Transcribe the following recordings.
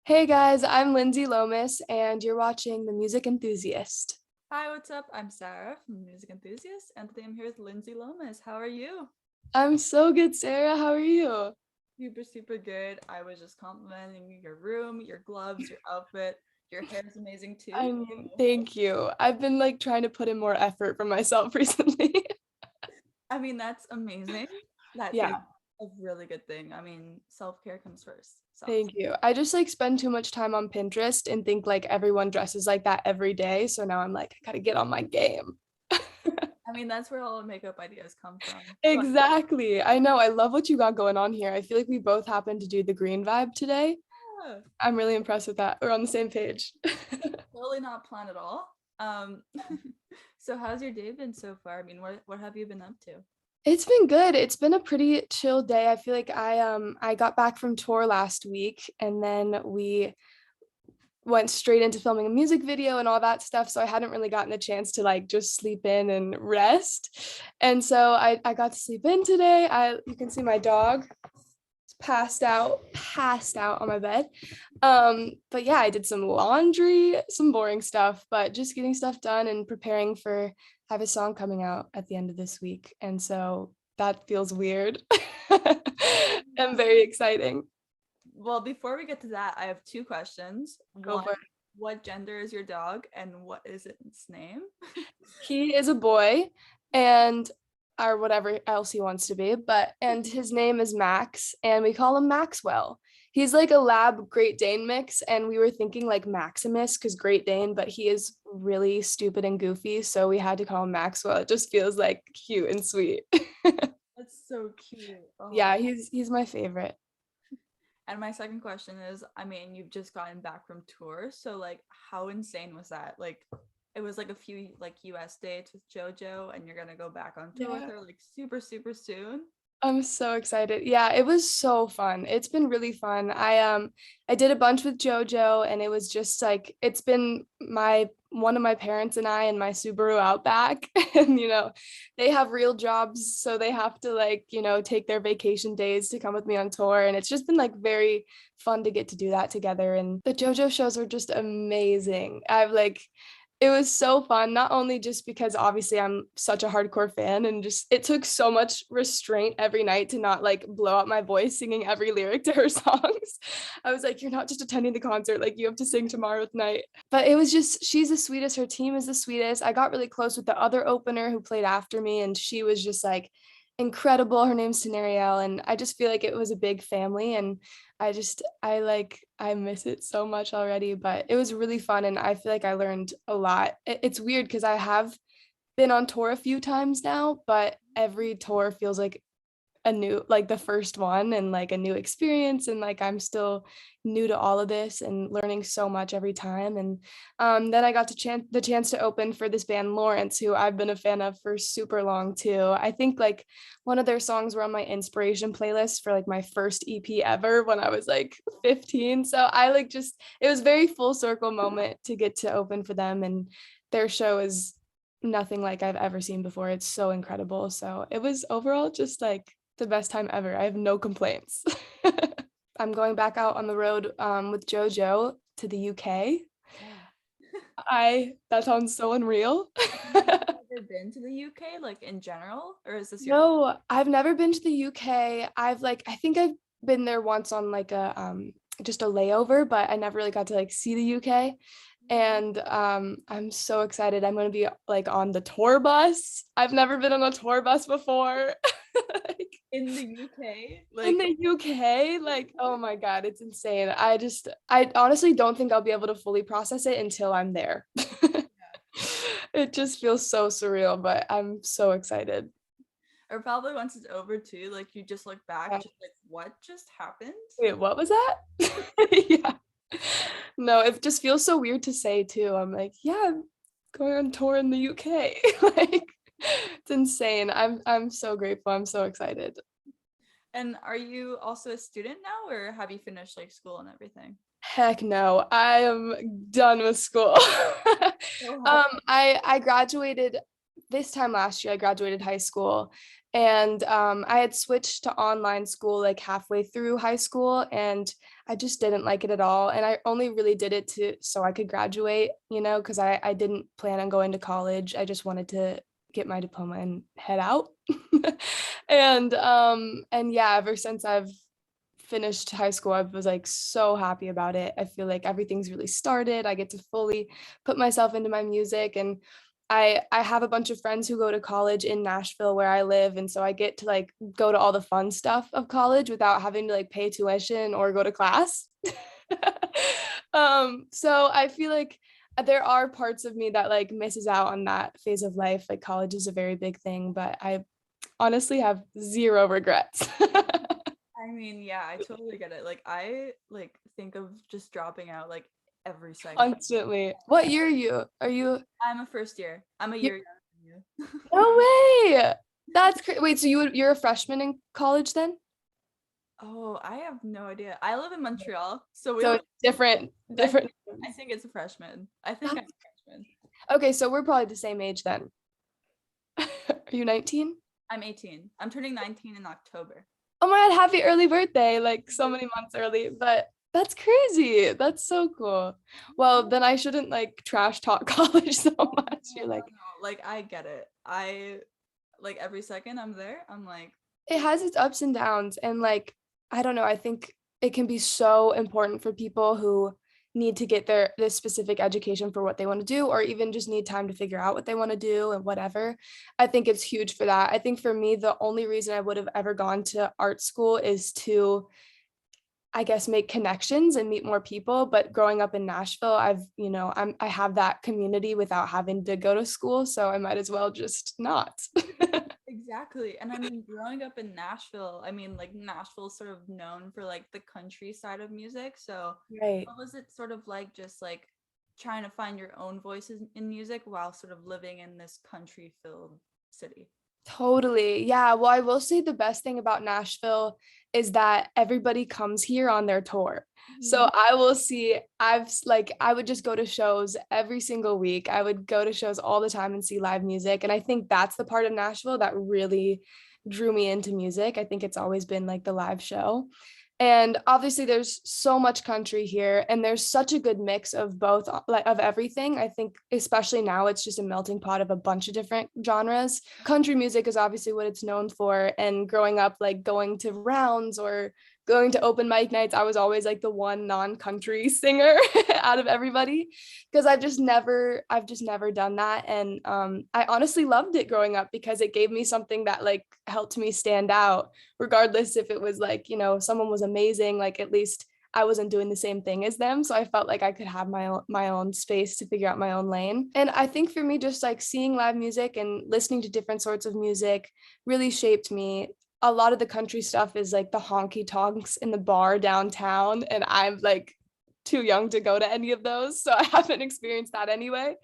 Hey guys, I'm Lindsey Lomis, and you're watching The Music Enthusiast. Hi, what's up? I'm Sarah from Music Enthusiast, and today I'm here with Lindsey Lomis. How are you? I'm so good, Sarah. How are you? Super, super good. I was just complimenting your room, your gloves, your outfit. Your hair is amazing too. I mean, thank you. I've been like trying to put in more effort for myself recently. I mean, that's amazing. That's like Yeah, a really good thing. I mean, self-care comes first. Self. thank you. I just like spend too much time on Pinterest and think like everyone dresses like that every day. So now I'm like, I gotta get on my game. I mean, that's where all the makeup ideas come from. But Exactly. I know. I love what you got going on here. I feel like we both happen to do the green vibe today. yeah, I'm really impressed with that. We're on the same page. totally not planned at all. Um, so how's your day been so far? I mean, what have you been up to? It's been good. It's been a pretty chill day. I feel like I got back from tour last week and then we went straight into filming a music video and all that stuff. So I hadn't really gotten the chance to like just sleep in and rest. And so I got to sleep in today. You can see my dog passed out on my bed. But yeah, I did some laundry, some boring stuff, but just getting stuff done and preparing for I have a song coming out at the end of this week. And so that feels weird and very exciting. Well, before we get to that, I have two questions. Go One, for it. what gender is your dog and what is its name? He is a boy and or whatever else he wants to be, but and his name is Max and we call him Maxwell. He's like a lab Great Dane mix and we were thinking like Maximus cuz Great Dane, but he is really stupid and goofy, so we had to call him Maxwell. It just feels like cute and sweet. That's so cute. Oh. Yeah, he's my favorite. And my second question is, I mean, you've just gotten back from tour, so like how insane was that? Like it was like a few like US dates with JoJo and you're gonna go back on tour with Yeah. her like super, super soon. I'm so excited. Yeah, it was so fun. It's been really fun. I did a bunch with JoJo and it was just like it's been my one of my parents and I in my Subaru Outback and they have real jobs so they have to like, take their vacation days to come with me on tour and it's just been like very fun to get to do that together and the JoJo shows were just amazing. It was so fun, not only just because obviously I'm such a hardcore fan and just it took so much restraint every night to not like blow out my voice singing every lyric to her songs. I was like, you're not just attending the concert, like you have to sing tomorrow night. But it was just, she's the sweetest. Her team is the sweetest. I got really close with the other opener who played after me, and she was just like incredible. Her name's Tenariel, and I just feel like it was a big family. And I miss it so much already, but it was really fun and I feel like I learned a lot. It's weird because I have been on tour a few times now, but every tour feels like a new like the first one and like a new experience and like I'm still new to all of this and learning so much every time and then I got the chance to open for this band Lawrence who I've been a fan of for super long too. I think like one of their songs were on my inspiration playlist for like my first EP ever when I was like 15, so I like just it was very full circle moment to get to open for them and their show is nothing like I've ever seen before. It's so incredible. So it was overall just like the best time ever. I have no complaints. I'm going back out on the road with JoJo to the UK. Oh. I that sounds so unreal. Have you ever been to the UK, like in general, or is this your first? No, I've never been to the UK. I think I've been there once on like a just a layover, but I never really got to like see the UK. And I'm so excited. I'm going to be like on the tour bus. I've never been on a tour bus before. Like, In the UK? in Like, the UK, like, oh my God, it's insane. I honestly don't think I'll be able to fully process it until I'm there. It just feels so surreal, but I'm so excited. or probably once it's over too, like you just look back, Yeah. just like what just happened? Wait, what was that? Yeah. No, it just feels so weird to say too. I'm like, yeah, I'm going on tour in the UK. Like, it's insane. I'm so grateful. I'm so excited. And are you also a student now, or have you finished like school and everything? Heck no, I am done with school. So happy. I graduated this time last year. I graduated high school, And I had switched to online school like halfway through high school, and I just didn't like it at all. And I only really did it so I could graduate, because I didn't plan on going to college. I just wanted to get my diploma and head out. And yeah, ever since I've finished high school, I was like so happy about it. I feel like everything's really started. I get to fully put myself into my music, and I have a bunch of friends who go to college in Nashville where I live, and so I get to like go to all the fun stuff of college without having to like pay tuition or go to class. So I feel like there are parts of me that like misses out on that phase of life. Like college is a very big thing, but I honestly have zero regrets. I mean, yeah, I totally get it. Like I like think of just dropping out like every second. Constantly. What year are you? I'm a first year. I'm a year younger than you. No way. That's crazy. Wait, so you're a freshman in college then? Oh, I have no idea. I live in Montreal, so we So have, it's different. I think it's a freshman. I think I'm That's- a freshman. Okay, so we're probably the same age then. Are you 19? I'm 18. I'm turning 19 in October. Oh my God, happy early birthday, like so many months early, but that's crazy. That's so cool. Well, then I shouldn't like trash talk college so much. You're like, No, like I get it. I like every second I'm there, I'm like, it has its ups and downs, and like I don't know, I think it can be so important for people who need to get this specific education for what they want to do, or even just need time to figure out what they want to do and whatever. I think it's huge for that. I think for me, the only reason I would have ever gone to art school is to, I guess, make connections and meet more people. But growing up in Nashville, I have that community without having to go to school, so I might as well just not. exactly. And I mean, growing up in Nashville, I mean, like Nashville's sort of known for like the country side of music. So Right. what was it sort of like just like trying to find your own voices in music while sort of living in this country filled city? Totally. Yeah. Well, I will say the best thing about Nashville is that everybody comes here on their tour. So Mhm. I will see, I would just go to shows every single week. I would go to shows all the time and see live music. And I think that's the part of Nashville that really drew me into music. I think it's always been like the live show. And obviously there's so much country here, and there's such a good mix of both, like of everything. I think especially now it's just a melting pot of a bunch of different genres. Country music is obviously what it's known for, and growing up like going to rounds or going to open mic nights, I was always like the one non-country singer out of everybody, because I've just never done that. And I honestly loved it growing up because it gave me something that like helped me stand out, regardless if it was like, someone was amazing, like at least I wasn't doing the same thing as them. So I felt like I could have my own space to figure out my own lane. And I think for me, just like seeing live music and listening to different sorts of music really shaped me. A lot of the country stuff is like the honky tonks in the bar downtown, and I'm like too young to go to any of those, so I haven't experienced that anyway.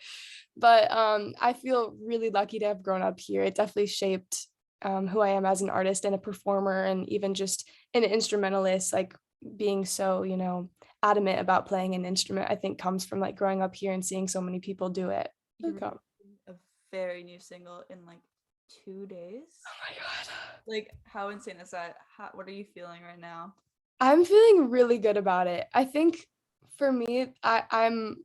But I feel really lucky to have grown up here. It definitely shaped who I am as an artist and a performer, and even just an instrumentalist. Like being so, adamant about playing an instrument, I think comes from like growing up here and seeing so many people do it. You're Okay. Oh releasing a very new single in like 2 days. my God. Like, how insane is that? What are you feeling right now? I'm feeling really good about it. I think for me, I'm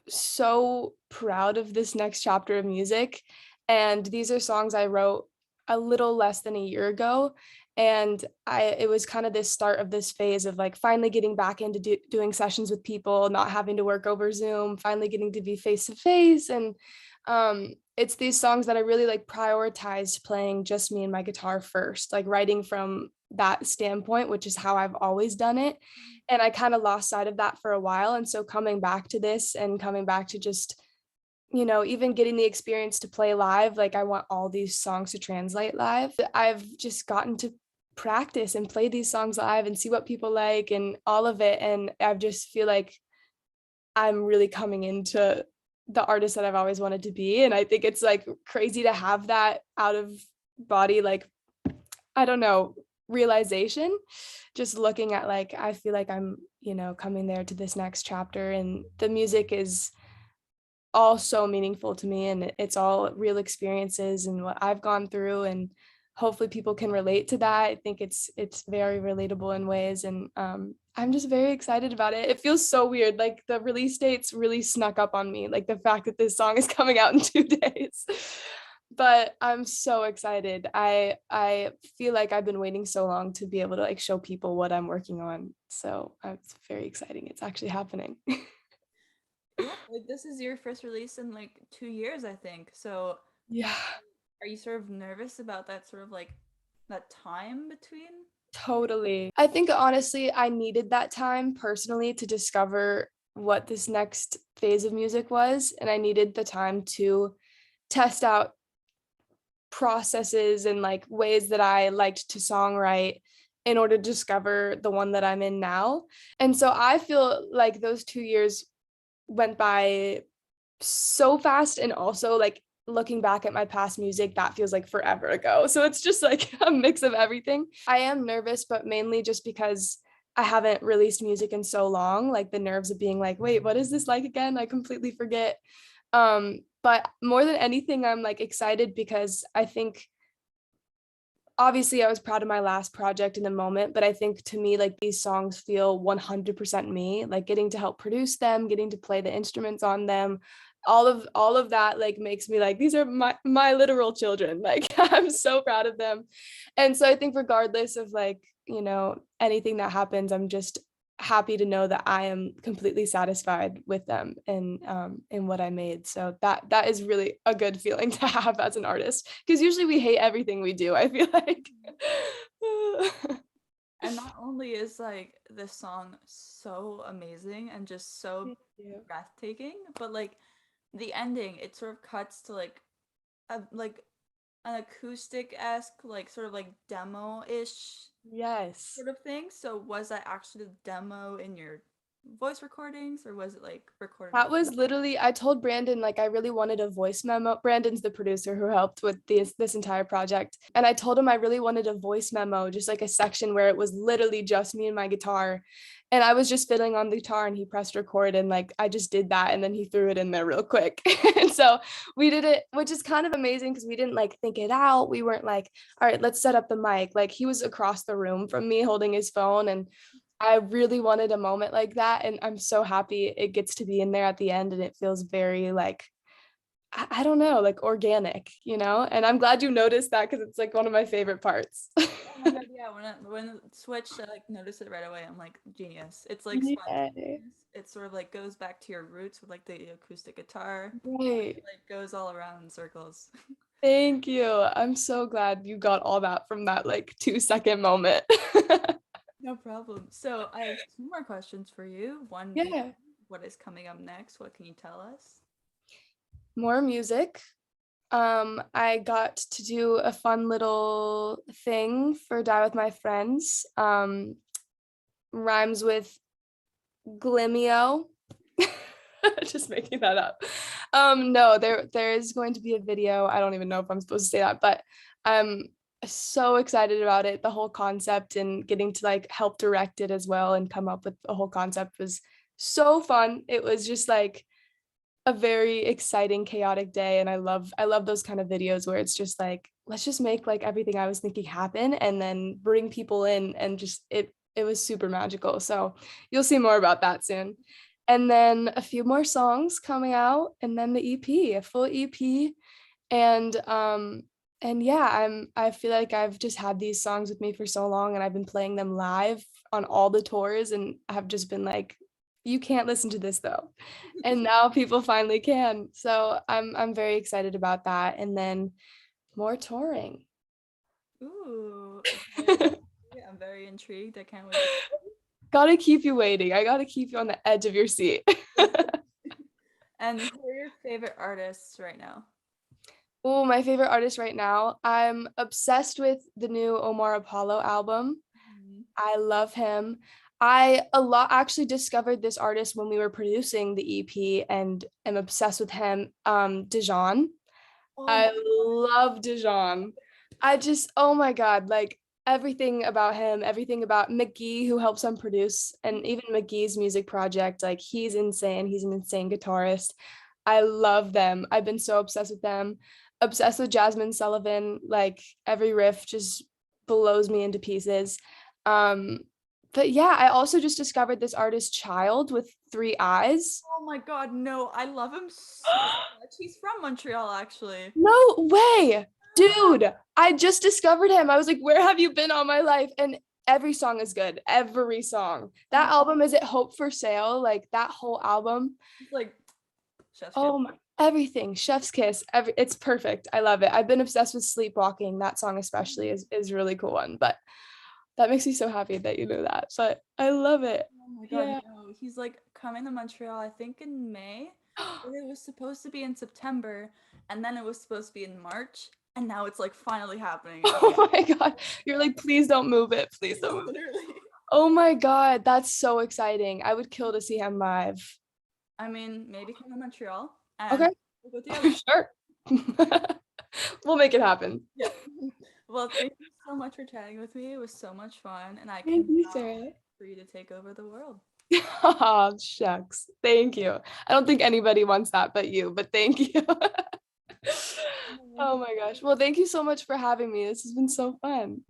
so proud of this next chapter of music. And these are songs I wrote a little less than a year ago. And it was kind of this start of this phase of like finally getting back into doing sessions with people, not having to work over Zoom, finally getting to be face to face. And it's these songs that I really like prioritized playing just me and my guitar first, like writing from that standpoint, which is how I've always done it. And I kind of lost sight of that for a while. And so coming back to this and coming back to just, even getting the experience to play live, like I want all these songs to translate live. I've just gotten to practice and play these songs live and see what people like and all of it. And I just feel like I'm really coming into the artist that I've always wanted to be. And I think it's like crazy to have that out of body, like, I don't know, realization, just looking at like, I feel like I'm, coming there to this next chapter, and the music is all so meaningful to me, and it's all real experiences and what I've gone through. And hopefully people can relate to that. I think it's very relatable in ways, and I'm just very excited about it. It feels so weird. Like the release dates really snuck up on me, like the fact that this song is coming out in 2 days. But I'm so excited. I feel like I've been waiting so long to be able to like show people what I'm working on. So it's very exciting. It's actually happening. Yeah, like this is your first release in like 2 years, I think. So Yeah. are you sort of nervous about that sort of like that time between? Totally. I think honestly, I needed that time personally to discover what this next phase of music was. And I needed the time to test out processes and like ways that I liked to songwrite in order to discover the one that I'm in now. And so I feel like those 2 years went by so fast, and also like looking back at my past music, that feels like forever ago. So it's just like a mix of everything. I am nervous, but mainly just because I haven't released music in so long, like the nerves of being like, wait, what is this like again? I completely forget. But more than anything, I'm like excited because I think obviously I was proud of my last project in the moment, but I think to me, like these songs feel 100% me, like getting to help produce them, getting to play the instruments on them, all of that like makes me like, these are my literal children. Like I'm so proud of them. And so I think regardless of like, anything that happens, I'm just happy to know that I am completely satisfied with them and in what I made. So that is really a good feeling to have as an artist, because usually we hate everything we do, I feel like. And not only is like this song so amazing and just so Thank you. breathtaking, but like the ending, it sort of cuts to like a like an acoustic-esque, like sort of like demo-ish Yes. sort of thing. So was that actually the demo in your voice recordings, or was it like recorded? That was literally, I told Brandon, like, I really wanted a voice memo. Brandon's the producer who helped with this entire project. And I told him I really wanted a voice memo, just like a section where it was literally just me and my guitar. And I was just fiddling on the guitar and he pressed record, and like I just did that, and then he threw it in there real quick. And so we did it, which is kind of amazing because we didn't like think it out. We weren't like, all right, let's set up the mic. Like he was across the room from me holding his phone, and I really wanted a moment like that, and I'm so happy it gets to be in there at the end, and it feels very like, I don't know, like organic, and I'm glad you noticed that because it's like one of my favorite parts. Oh my God, yeah, when it switched, I like noticed it right away. I'm like, genius. It's like Yay. spontaneous. It sort of like goes back to your roots with like the acoustic guitar. Right. Like goes all around in circles. Thank you. I'm so glad you got all that from that like 2-second moment. No problem. So I have two more questions for you. One being, Yeah. what is coming up next? What can you tell us? More music. I got to do a fun little thing for Die With My Friends. Rhymes with Glimeo. Just making that up. No, there is going to be a video. I don't even know if I'm supposed to say that, but I'm so excited about it. The whole concept and getting to like help direct it as well and come up with the whole concept was so fun. It was just like a very exciting, chaotic day. And I love those kind of videos where it's just like, let's just make like everything I was thinking happen and then bring people in, and just it was super magical. So you'll see more about that soon. And then a few more songs coming out, and then the EP, a full EP. And yeah, I feel like I've just had these songs with me for so long, and I've been playing them live on all the tours, and have just been like, you can't listen to this though. And now people finally can. So I'm very excited about that. And then more touring. Ooh, okay. I'm very intrigued. I can't wait. Gotta keep you waiting. I gotta keep you on the edge of your seat. And who are your favorite artists right now? Oh, my favorite artist right now. I'm obsessed with the new Omar Apollo album. Mhm. I love him. I a lot actually discovered this artist when we were producing the EP and am obsessed with him. Dijon. Oh I my love Dijon. I just, oh my God, like everything about him, everything about McGee, who helps him produce, and even McGee's music project, like he's insane. He's an insane guitarist. I love them. I've been so obsessed with them. obsessed with Jasmine Sullivan. Like every riff just blows me into pieces. But yeah, I also just discovered this artist Child with 3 eyes. Oh my god, no, I love him so much. He's from Montreal, actually. No way, dude. I just discovered him. I was like, where have you been all my life? And every song is good. Every song. That album, is it Hope for Sale? Like that whole album. He's like, chef's kiss. Oh my, everything. Chef's Kiss. It's perfect. I love it. I've been obsessed with Sleepwalking. That song especially is a really cool one. But that makes me so happy that you know that. But I love it. Oh my god, no. He's like coming to Montreal, I think in May. But it was supposed to be in September, and then it was supposed to be in March, and now it's like finally happening. Oh my god. You're like, please don't move it. Please don't move it. Literally. Oh my god. That's so exciting. I would kill to see him live. I mean, maybe come to Montreal and Okay. we'll go together. Sure. We'll make it happen. Yeah. Well, thank you so much for chatting with me. It was so much fun, and I Thank you, cannot Sarah. wait for you to take over the world. Oh, shucks. Thank you. I don't think anybody wants that but you, but thank you. Oh my gosh. Well, thank you so much for having me. This has been so fun.